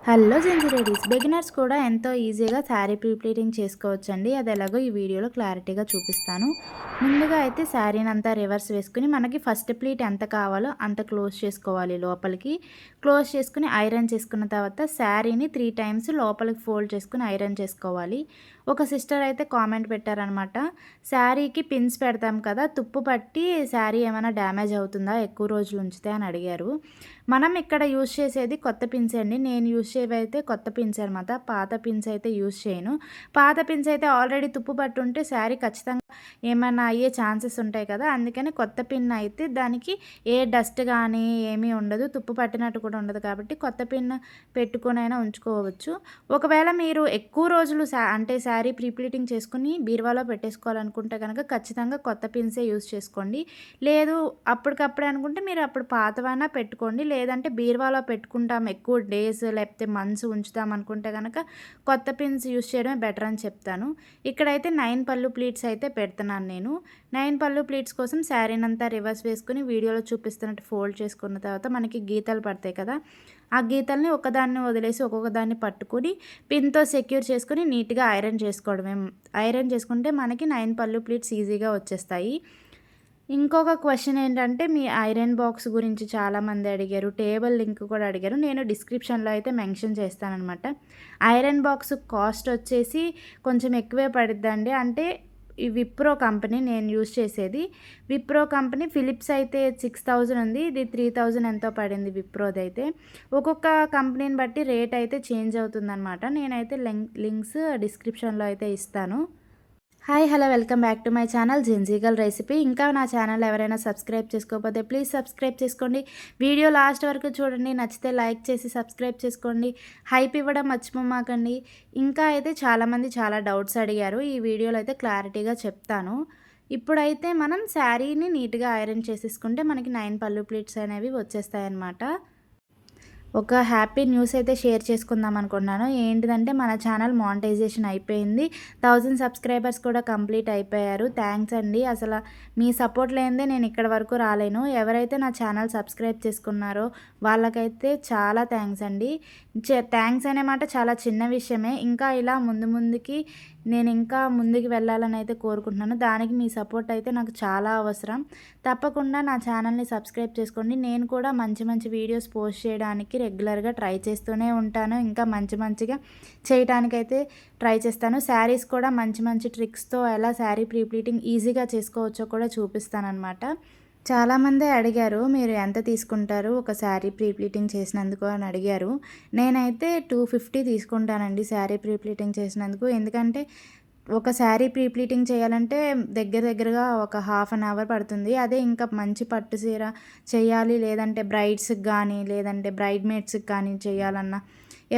Hello Gen Z ladies, beginners కూడా ఎంతో ఈజీగా శారీ ప్రీప్లీటింగ్ చేసుకోవచ్చండి. అది ఎలాగో ఈ వీడియోలో క్లారిటీగా చూపిస్తాను. ముందుగా అయితే శారీని అంతా రివర్స్ వేసుకుని మనకి ఫస్ట్ ప్లీట్ ఎంత కావాలో అంత క్లోజ్ చేసుకోవాలి. లోపలికి క్లోజ్ చేసుకుని ఐరన్ చేసుకున్న తర్వాత శారీని 3 టైమ్స్ లోపలికి ఫోల్డ్ చేసుకుని ఐరన్ చేసుకోవాలి. ఒక సిస్టర్ అయితే కామెంట్ పెట్టారనమాట, శారీకి పిన్స్ పెడతాం కదా, తుప్పు పట్టి శారీ ఏమైనా డ్యామేజ్ అవుతుందా ఎక్కువ రోజులు ఉంచితే అని అడిగారు. మనం ఇక్కడ యూజ్ చేసేది కొత్త పిన్స్ అండి. నేను యూజ్ చేవైతే కొత్త పిన్స్ అనమాట. పాత పిన్స్ అయితే యూజ్ చేయను. పాత పిన్స్ అయితే ఆల్రెడీ తుప్పు పట్టుంటే శారీ ఖచ్చితంగా ఏమైనా అయ్యే ఛాన్సెస్ ఉంటాయి కదా, అందుకని కొత్త పిన్ అయితే దానికి ఏ డస్ట్ కానీ ఏమీ ఉండదు, తుప్పు పట్టినట్టు కూడా ఉండదు. కాబట్టి కొత్త పిన్ పెట్టుకునైనా ఉంచుకోవచ్చు. ఒకవేళ మీరు ఎక్కువ రోజులు అంటే శారీ ప్రీప్లీటింగ్ చేసుకుని బీరువాలో పెట్టేసుకోవాలనుకుంటే కనుక ఖచ్చితంగా కొత్త పిన్సే యూజ్ చేసుకోండి. లేదు అప్పటికప్పుడే అనుకుంటే మీరు అప్పుడు పాతవైనా పెట్టుకోండి. లేదంటే బీరువాలో పెట్టుకుంటాం ఎక్కువ డేస్ లేకపోతే మంత్స్ ఉంచుతాం అనుకుంటే కనుక కొత్త పిన్స్ యూజ్ చేయడమే బెటర్ అని చెప్తాను. ఇక్కడైతే 9 పళ్ళు ప్లీట్స్ అయితే పెడుతున్నాను నేను. 9 పళ్ళు ప్లీట్స్ కోసం శారీని అంతా రివర్స్ వేసుకుని వీడియోలో చూపిస్తున్నట్టు ఫోల్డ్ చేసుకున్న తర్వాత మనకి గీతలు పడతాయి కదా, ఆ గీతల్ని ఒకదాన్ని వదిలేసి ఒక్కొక్క దాన్ని పట్టుకుని పిన్తో సెక్యూర్ చేసుకుని నీట్గా ఐరన్ చేసుకోవడమే. ఐరన్ చేసుకుంటే మనకి 9 పళ్ళు ప్లీట్స్ ఈజీగా వచ్చేస్తాయి. ఇంకొక క్వశ్చన్ ఏంటంటే, మీ ఐరన్ బాక్స్ గురించి చాలామంది అడిగారు. టేబుల్ లింక్ కూడా అడిగారు. నేను డిస్క్రిప్షన్లో అయితే మెన్షన్ చేస్తాననమాట. ఐరన్ బాక్స్ కాస్ట్ వచ్చేసి కొంచెం ఎక్కువే పడిద్దండి. అంటే ఈ విప్రో కంపెనీ నేను యూజ్ చేసేది. విప్రో కంపెనీ ఫిలిప్స్ అయితే 6000 ఉంది. ఇది 3000 ఎంతో పడింది విప్రోదైతే. ఒక్కొక్క కంపెనీని బట్టి రేట్ అయితే చేంజ్ అవుతుందనమాట. నేనైతే లింక్స్ డిస్క్రిప్షన్లో అయితే ఇస్తాను. Hi hello, welcome back to my channel Gen Z girl recipe. ఇంకా నా ఛానల్ ఎవరైనా సబ్స్క్రైబ్ చేసుకోకపోతే ప్లీజ్ సబ్స్క్రైబ్ చేసుకోండి. వీడియో లాస్ట్ వరకు చూడండి, నచ్చితే లైక్ చేసి సబ్స్క్రైబ్ చేసుకోండి. హైప్ ఇవ్వడం మర్చిపోమాకండి. ఇంకా అయితే చాలామంది చాలా డౌట్స్ అడిగారు. ఈ వీడియోలో అయితే క్లారిటీగా చెప్తాను. ఇప్పుడైతే మనం శారీని నీట్గా ఐరన్ చేసేసుకుంటే మనకి 9 పళ్ళు ప్లీట్స్ అనేవి వచ్చేస్తాయన్నమాట. ఒక హ్యాపీ న్యూస్ అయితే షేర్ చేసుకుందాం అనుకున్నాను. ఏంటిదంటే మన ఛానల్ మానిటైజేషన్ అయిపోయింది. 1000 సబ్స్క్రైబర్స్ కూడా కంప్లీట్ అయిపోయారు. థ్యాంక్స్ అండి. అసలు మీ సపోర్ట్ లేనిదే నేను ఇక్కడ వరకు రాలేను. ఎవరైతే నా ఛానల్ సబ్స్క్రైబ్ చేసుకున్నారో వాళ్ళకైతే చాలా థ్యాంక్స్ అండి. థ్యాంక్స్ అనే మాట చాలా చిన్న విషయమే. ఇంకా ఇలా ముందుకి నేను ఇంకా ముందుకు వెళ్ళాలని అయితే కోరుకుంటున్నాను. దానికి మీ సపోర్ట్ అయితే నాకు చాలా అవసరం. తప్పకుండా నా ఛానల్ని సబ్స్క్రైబ్ చేసుకోండి. నేను కూడా మంచి మంచి వీడియోస్ పోస్ట్ చేయడానికి రెగ్యులర్గా ట్రై చేస్తూనే ఉంటాను. ఇంకా మంచిగా చేయడానికైతే ట్రై చేస్తాను. శారీస్ కూడా మంచి మంచి ట్రిక్స్తో ఎలా శారీ ప్రీప్లీటింగ్ ఈజీగా చేసుకోవచ్చో కూడా చూపిస్తానన్నమాట. చాలామందే అడిగారు, మీరు ఎంత తీసుకుంటారు ఒక శారీ ప్రీప్లీటింగ్ చేసినందుకు అని అడిగారు. నేనైతే 250 తీసుకుంటానండి శారీ ప్రీప్లీటింగ్ చేసినందుకు. ఎందుకంటే ఒక శారీ ప్రీప్లీటింగ్ చేయాలంటే దగ్గరగా ఒక హాఫ్ అన్ అవర్ పడుతుంది. అదే ఇంకా మంచి పట్టు చీర చేయాలి, లేదంటే బ్రైడ్స్కి కానీ లేదంటే బ్రైడ్ మేడ్స్కి కానీ చేయాలన్నా,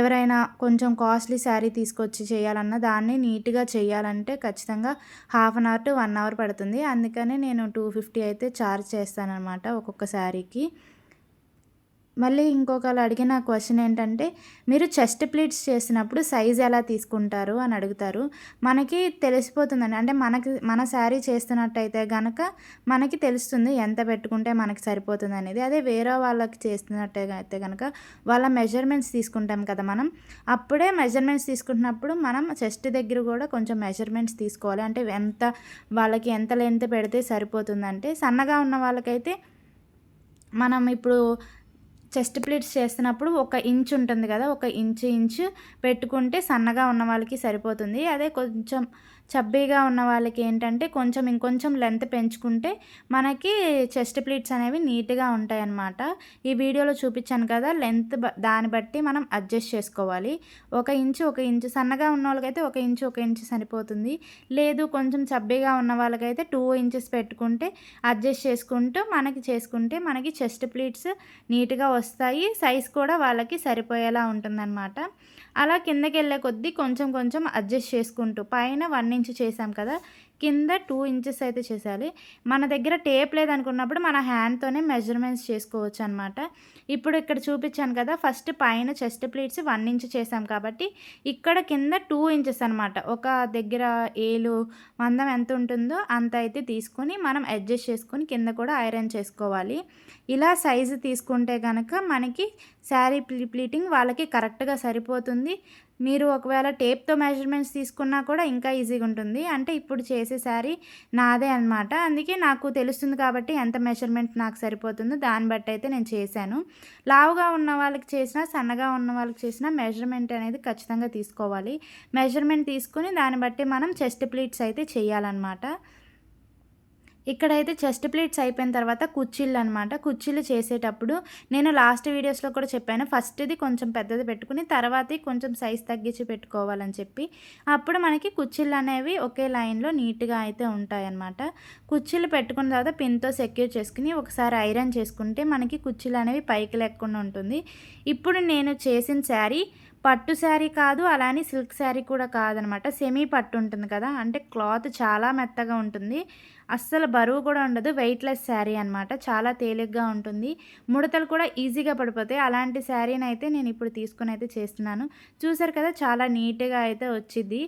ఎవరైనా కొంచెం కాస్ట్లీ శారీ తీసుకొచ్చి చేయాలన్నా దాన్ని నీట్గా చేయాలంటే ఖచ్చితంగా half an hour to 1 hour పడుతుంది. అందుకని నేను 250 అయితే ఛార్జ్ చేస్తానన్నమాట ఒక్కొక్క శారీకి. మళ్ళీ ఇంకొకళ్ళు అడిగిన క్వశ్చన్ ఏంటంటే, మీరు చెస్ట్ ప్లీట్స్ చేసినప్పుడు సైజ్ ఎలా తీసుకుంటారు అని అడుగుతారు. మనకి తెలిసిపోతుందండి. అంటే మన శారీ చేస్తున్నట్టయితే గనక మనకి తెలుస్తుంది ఎంత పెట్టుకుంటే మనకి సరిపోతుంది అనేది. అదే వేరే వాళ్ళకి చేస్తున్నట్టయితే కనుక వాళ్ళ మెజర్మెంట్స్ తీసుకుంటాం కదా మనం. అప్పుడే మెజర్మెంట్స్ తీసుకుంటున్నప్పుడు మనం చెస్ట్ దగ్గర కూడా కొంచెం మెజర్మెంట్స్ తీసుకోవాలి. అంటే వాళ్ళకి ఎంత లెంత్ పెడితే సరిపోతుందంటే, సన్నగా ఉన్న వాళ్ళకైతే మనం ఇప్పుడు చెస్ట్ ప్లీట్స్ చేస్తున్నప్పుడు 1 ఇంచ్ ఉంటుంది కదా, 1 ఇంచు పెట్టుకుంటే సన్నగా ఉన్న వాళ్ళకి సరిపోతుంది. అదే కొంచెం చబ్బీగా ఉన్న వాళ్ళకి ఏంటంటే ఇంకొంచెం లెంత్ పెంచుకుంటే మనకి చెస్ట్ ప్లీట్స్ అనేవి నీట్గా ఉంటాయన్నమాట. ఈ వీడియోలో చూపించాను కదా, లెంత్ దాన్ని బట్టి మనం అడ్జస్ట్ చేసుకోవాలి. 1 ఇంచు సన్నగా ఉన్న వాళ్ళకైతే 1 ఇంచు సరిపోతుంది. లేదు కొంచెం చబ్బీగా ఉన్న వాళ్ళకైతే 2 ఇంచెస్ పెట్టుకుంటే అడ్జస్ట్ చేసుకుంటే మనకి చెస్ట్ ప్లీట్స్ నీట్గా వస్తాయి. సైజ్ కూడా వాళ్ళకి సరిపోయేలా ఉంటుందన్నమాట. అలా కిందకి వెళ్ళే కొద్దీ కొంచెం అడ్జస్ట్ చేసుకుంటూ పైన 1 ఇంచ్ చేసాం కదా, కింద 2 ఇంచెస్ అయితే చేసేయాలి. మన దగ్గర టేప్ లేదనుకున్నప్పుడు మన హ్యాండ్‌తోనే మెజర్‌మెంట్స్ చేసుకోవచ్చనమాట. ఇప్పుడు ఇక్కడ చూపిచ్చాను కదా! ఫస్ట్ పైన చెస్ట్ ప్లీట్స్ 1 ఇంచ్ చేసాం కాబట్టి, ఇక్కడ కింద 2 ఇంచెస్ అనమాట. ఒక దగ్గర ఏలు మందం ఎంతుంటుందో అంత అయితే తీసుకొని, మనం అడ్జస్ట్ చేసుకొని కింద కూడా ఐరన్ చేసుకోవాలి. ఇలా సైజు తీసుకుంటే గనక మనకి శారీ ప్లీటింగ్ వాళ్ళకి కరెక్ట్‌గా సరిపోతుంది. మీరు ఒకవేళ టేప్‌తో మెజర్‌మెంట్స్ తీసుకున్నా కూడా ఇంకా ఈజీగా ఉంటుంది. అంటే ఇప్పుడు చేసే శారీ నాదే అనమాట. అందుకే నాకు తెలుస్తుంది కాబట్టి ఎంత మెజర్‌మెంట్ నాకు సరిపోతుందో దాన్ని బట్టి అయితే నేను చేశాను. లావుగా ఉన్న వాళ్ళకి చేసినా, సన్నగా ఉన్న వాళ్ళకి చేసినా మెజర్‌మెంట్ అనేది ఖచ్చితంగా తీసుకోవాలి. మెజర్‌మెంట్ తీసుకొని దాన్ని బట్టి మనం చెస్ట్ ప్లీట్స్ అయితే చేయాలనమాట. ఇక్కడైతే చెస్ట్ ప్లేట్స్ అయిపోయిన తర్వాత కుర్చీలనమాట. కుర్చీలు చేసేటప్పుడు నేను లాస్ట్ వీడియోస్‌లో కూడా చెప్పాను. ఫస్ట్‌ది కొంచెం పెద్దది పెట్టుకొని, తర్వాతయి కొంచెం సైజ్ తగ్గించి పెట్టుకోవాలని చెప్పి. అప్పుడు మనకి కుర్చీలనేవి ఒకే లైన్‌లో నీట్‌గా అయితే ఉంటాయన్నమాట. కుర్చీలు పెట్టుకున్న తర్వాత పిన్‌తో సెక్యూర్ చేసుకొని, ఒకసారి ఐరన్ చేసుకుంటే మనకి కుర్చీలనేవి పైకి లేకుండా ఉంటుంది. ఇప్పుడు నేను చేసిన శారీ పట్టు శారీ కాదు, అలానే సిల్క్ శారీ కూడా కాదనమాట. సెమీ పట్టు ఉంటుంది కదా! అంటే క్లాత్ చాలా మెత్తగా ఉంటుంది. అస్సలు బరువు కూడా ఉండదు. వెయిట్‌లెస్ శారీ అనమాట. చాలా తేలిగ్గా ఉంటుంది. ముడతలు కూడా ఈజీగా పడిపోతాయి. అలాంటి శారీనైతే నేనిప్పుడు తీసుకొనైతే చేస్తున్నాను. చూసారు కదా! చాలా నీట్‌గా అయితే వచ్చిద్ది.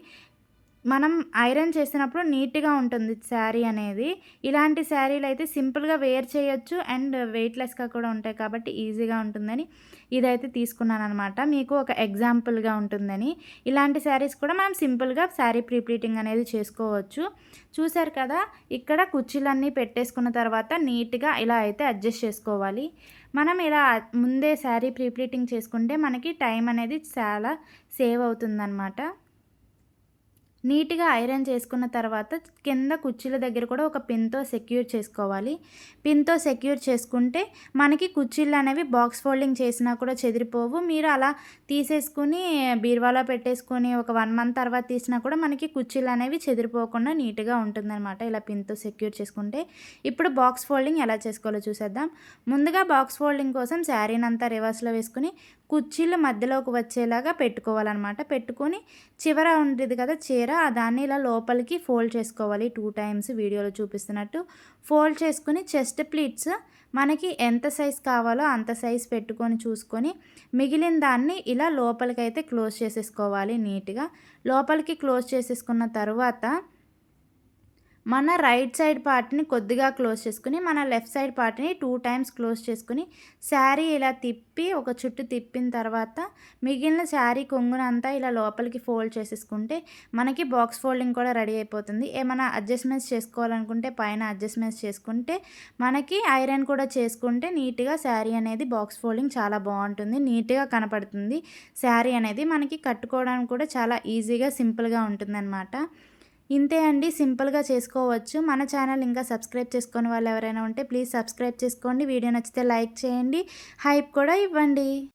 మనం ఐరన్ చేసినప్పుడు నీట్‌గా ఉంటుంది శారీ అనేది. ఇలాంటి శారీలయితే సింపుల్‌గా వేర్ చేయొచ్చు అండ్ వెయిట్‌లెస్‌గా కూడా ఉంటాయి కాబట్టి ఈజీగా ఉంటుందని ఇదైతే తీసుకున్నాననమాట. మీకు ఒక ఎగ్జాంపుల్‌గా ఉంటుందని. ఇలాంటి శారీస్ కూడా మనం సింపుల్‌గా శారీ ప్లీటింగ్ అనేది చేసుకోవచ్చు. చూసారు కదా! ఇక్కడ కుర్చీలన్నీ పెట్టేసుకున్న తర్వాత నీట్‌గా ఇలా అయితే అడ్జస్ట్ చేసుకోవాలి. మనం ఇలా ముందే శారీ ప్లీటింగ్ చేసుకుంటే మనకి టైం అనేది చాలా సేవ్ అవుతుందనమాట. నీట్‌గా ఐరన్ చేసుకున్న తర్వాత కింద కుర్చీల దగ్గర కూడా ఒక పిన్‌తో సెక్యూర్ చేసుకోవాలి. పిన్‌తో సెక్యూర్ చేసుకుంటే మనకి కుర్చీలనేవి బాక్స్ ఫోల్డింగ్ చేసినా కూడా చెదిరిపోవు. మీరు అలా తీసేసుకొని బీరువాలో పెట్టేసుకొని ఒక 1 మంత్ తర్వాత తీసినా కూడా మనకి కుర్చీలనేవి చెదిరిపోకుండా నీట్‌గా ఉంటుందనమాట. ఇలా పిన్‌తో సెక్యూర్ చేసుకుంటే. ఇప్పుడు బాక్స్ ఫోల్డింగ్ ఎలా చేసుకోవాలో చూసేద్దాం. ముందుగా బాక్స్ ఫోల్డింగ్ కోసం శారీనంతా రివర్స్‌లో వేసుకొని కుర్చీలు మధ్యలోకి వచ్చేలాగా పెట్టుకోవాలనమాట. పెట్టుకొని చివర ఉండిద్ది కదా చీర దాన్ని ఇలా లోపలికి ఫోల్డ్ చేసుకోవాలి 2 టైమ్స్ వీడియోలో చూపిస్తున్నట్టు. ఫోల్డ్ చేసుకొని చెస్ట్ ప్లీట్స్ మనకి ఎంత సైజ్ కావాలో అంత సైజ్ పెట్టుకొని చూసుకొని మిగిలిన దాన్ని ఇలా లోపలికైతే క్లోజ్ చేసేసుకోవాలి నీట్‌గా. లోపలికి క్లోజ్ చేసేసుకున్న తరువాత మన రైట్ సైడ్ పార్ట్‌ని కొద్దిగా క్లోజ్ చేసుకొని, మన లెఫ్ట్ సైడ్ పార్ట్‌ని 2 టైమ్స్ క్లోజ్ చేసుకొని, శారీ ఇలా తిప్పి ఒక చుట్టు తిప్పిన తర్వాత, మిగిలిన శారీ కొంగునంతా ఇలా లోపలికి ఫోల్డ్ చేసేసుకుంటే, మనకి బాక్స్ ఫోల్డింగ్ కూడా రెడీ అయిపోతుంది. ఏమైనా అడ్జస్ట్‌మెంట్స్ చేసుకోవాలనుకుంటే పైన అడ్జస్ట్‌మెంట్స్ చేసుకుంటే, మనకి ఐరన్ కూడా చేసుకుంటే నీట్‌గా శారీ అనేది బాక్స్ ఫోల్డింగ్ చాలా బావుంటుంది. నీట్‌గా కనపడుతుంది శారీ అనేది. మనకి కట్టుకోవడానికి కూడా చాలా ఈజీగా, సింపుల్‌గా ఉంటుందనమాట. ఇంతే అండి. సింపుల్‌గా చేసుకోవచ్చు. మన ఛానల్ ఇంకా సబ్స్క్రైబ్ చేసుకోని వాళ్ళు ఎవరైనా ఉంటే ప్లీజ్ సబ్స్క్రైబ్ చేసుకోండి. వీడియో నచ్చితే లైక్ చేయండి. హైప్ కూడా ఇవ్వండి.